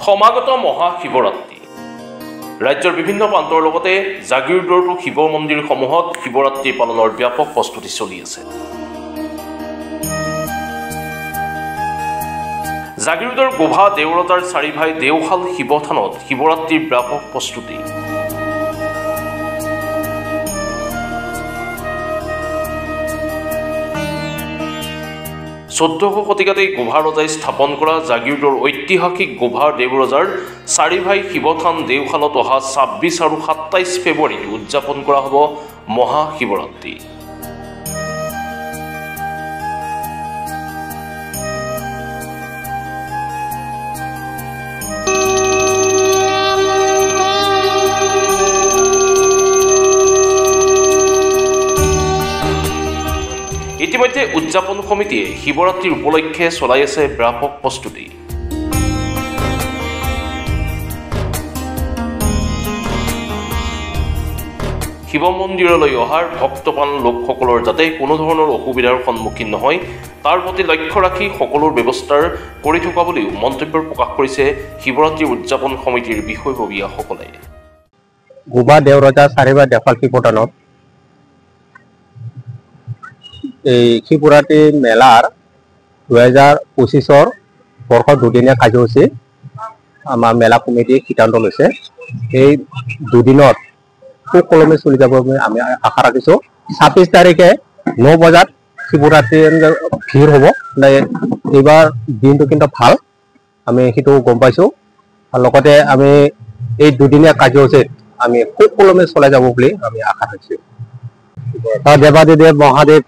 সমাগত মহাশিৱৰাত্ৰি ৰাজ্যৰ বিভিন্ন প্ৰান্তৰ লগতে জাগিৰোডৰতো শিৱ মন্দিৰসমূহত শিৱৰাত্ৰি পালনৰ ব্যাপক প্ৰস্তুতি চলি আছে। জাগিৰোডৰ গোভা দেউৰতাৰ চাৰিভাই দেওশাল শিৱথানত শিৱৰাত্ৰিৰ ব্যাপক প্ৰস্তুতি। চৈধ্যশ শতিকাতেই গোভা ৰজাই স্থাপন কৰা জাগিৰোডৰ ঐতিহাসিক গোভা দেউৰজাৰ চাৰিভাই শিৱথান দেওশালত অহা ২৬ আৰু ২৭ ফেব্ৰুৱাৰীত উদযাপন কৰা হ'ব মহাশিৱৰাত্ৰি। ইতিমধ্যে উদযাপন সমিতিয়ে শিৱৰাত্ৰিৰ উপলক্ষে চলাই আছে ব্যাপক প্ৰস্তুতি। শিৱ মন্দিৰলৈ অহাৰ ভক্তপ্ৰাণ লোকসকলৰ যাতে কোনো ধৰণৰ অসুবিধাৰ সন্মুখীন নহয় তাৰ প্ৰতি লক্ষ্য ৰাখি সকলো ব্যৱস্থাৰ কৰি থকা বুলিও মন্তব্য প্ৰকাশ কৰিছে শিৱৰাত্ৰি উদযাপন সমিতিৰ বিষয়ববীয়াসকলে। গোভা দেউৰজা চাৰিভাই দেওশাল শিৱথানত এই শিৱৰাত্ৰি মেলাৰ ২০২৫ বৰ্ষ দুদিনীয়া কাৰ্যসূচী আমাৰ মেলা কমিটিয়ে সিদ্ধান্ত লৈছে। এই দুদিনত সুকলমে চলি যাব বুলি আমি আশা ৰাখিছোঁ। ২৬ তাৰিখে ৯ বজাত শিৱৰাত্ৰিৰ ভিৰ হ'ব। এইবাৰ দিনটো কিন্তু ভাল, আমি সেইটো গম পাইছোঁ। আৰু লগতে আমি এই দুদিনীয়া কাৰ্যসূচীত আমি সুকলমে চলাই যাব বুলি আমি আশা ৰাখিছোঁ। দেৱাদিদেৱ মহাদেৱ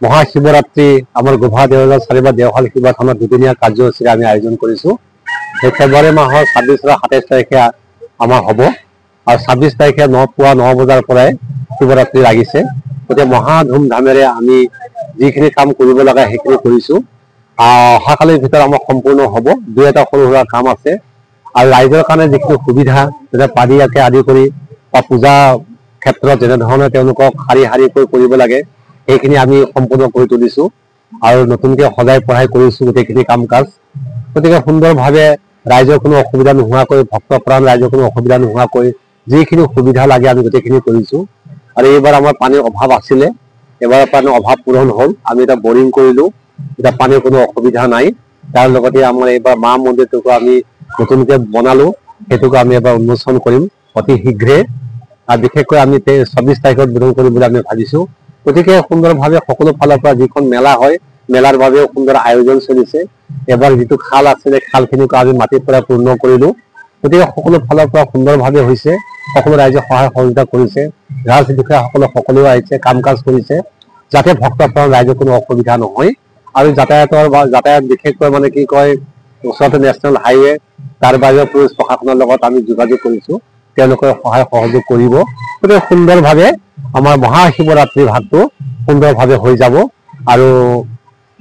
মহাশিৱৰাত্ৰি আমাৰ গোভা দেউৰজা চাৰিভাই দেওশাল শিৱথানত দুদিনীয়া কাৰ্যসূচীৰে আমি আয়োজন কৰিছোঁ। এই ফেব্ৰুৱাৰী মাহৰ ২৬ আৰু ২৭ তাৰিখে আমাৰ হ'ব আৰু ২৬ তাৰিখে পুৱা ৯ বজাৰ পৰাই শিৱৰাত্ৰি লাগিছে। গতিকে মহা ধুমধামেৰে আমি যিখিনি কাম কৰিব লাগে সেইখিনি কৰিছোঁ। অহাকালিৰ ভিতৰত আমাৰ সম্পূৰ্ণ হ'ব। দুই এটা সৰু সুৰা কাম আছে আৰু ৰাইজৰ কাৰণে যিখিনি সুবিধা যেনে পানীয়াকে আদি কৰি বা পূজা ক্ষেত্ৰত যেনেধৰণে তেওঁলোকক শাৰী শাৰীকৈ কৰিব লাগে সেইখিনি আমি সম্পূৰ্ণ কৰি তুলিছোঁ আৰু নতুনকৈ সজাই পঢ়াই কৰিছোঁ গোটেইখিনি কাম কাজ। গতিকে সুন্দৰভাৱে ৰাইজৰ কোনো অসুবিধা নোহোৱাকৈ ভক্তপ্ৰাণ ৰাইজৰ কোনো অসুবিধা নোহোৱাকৈ যিখিনি সুবিধা লাগে আমি গোটেইখিনি কৰিছোঁ। আৰু এইবাৰ আমাৰ পানীৰ অভাৱ আছিলে, এইবাৰ পানীৰ অভাৱ পূৰণ হ'ল। আমি এটা বৰিং কৰিলোঁ, এতিয়া পানীৰ কোনো অসুবিধা নাই। তাৰ লগতে আমাৰ এইবাৰ মা মন্দিৰটোকো আমি নতুনকৈ বনালোঁ, সেইটোকো আমি এবাৰ উন্মোচন কৰিম অতি শীঘ্ৰে। আৰু বিশেষকৈ আমি ২৬ তাৰিখত উদ্বোধন কৰিম বুলি আমি ভাবিছোঁ। গতিকে সুন্দৰভাৱে সকলো ফালৰ পৰা যিখন মেলা হয় মেলাৰ বাবেও সুন্দৰ আয়োজন চলিছে। এবাৰ যিটো খাল আছিলে খালখিনিকো আমি মাটিৰ পৰা পূৰ্ণ কৰিলোঁ। গতিকে সকলো ফালৰ পৰা সুন্দৰভাৱে হৈছে। সকলো ৰাইজে সহায় সহযোগিতা কৰিছে, ৰাজ বিষয়াসকলেও আহিছে, কাম কাজ কৰিছে যাতে ভক্তপ্ৰাণ ৰাইজৰ কোনো অসুবিধা নহয়। আৰু যাতায়াত বিশেষকৈ মানে কি কয় ওচৰতে নেশ্যনেল হাইৱে, তাৰ বাহিৰেও পুলিচ প্ৰশাসনৰ লগত আমি যোগাযোগ কৰিছোঁ, তেওঁলোকে সহায় সহযোগ কৰিব। গতিকে সুন্দৰভাৱে আমাৰ মহাশিৱৰাত্ৰিৰ ভাগটো সুন্দৰভাৱে হৈ যাব আৰু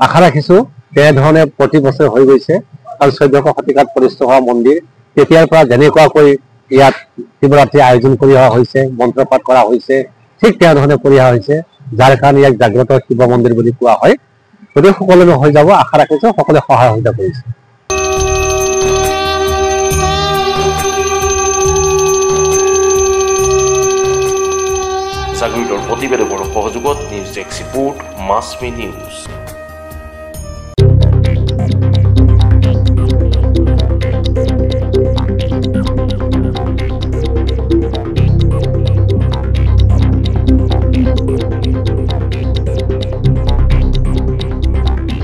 আশা ৰাখিছোঁ তেনেধৰণে প্ৰতি বছৰে হৈ গৈছে। আৰু ১৪শ শতিকাত প্ৰতিষ্ঠা হোৱা মন্দিৰ, তেতিয়াৰ পৰা যেনেকুৱাকৈ ইয়াত শিৱৰাত্ৰি আয়োজন কৰি অহা হৈছে, মন্ত্ৰপাঠ কৰা হৈছে, ঠিক তেনেধৰণে কৰি অহা হৈছে, যাৰ কাৰণে ইয়াক জাগ্ৰত শিৱ মন্দিৰ বুলি কোৱা হয়। গতিকে সকলোৱে হৈ যাব আশা ৰাখিছোঁ, সকলোৱে সহায় সহযোগিতা কৰিছে। জাগিৰোডৰ প্ৰতিবেদকৰ সহযোগত নিউজ ডেস্ক ৰিপোৰ্ট মাছমি নিউজ।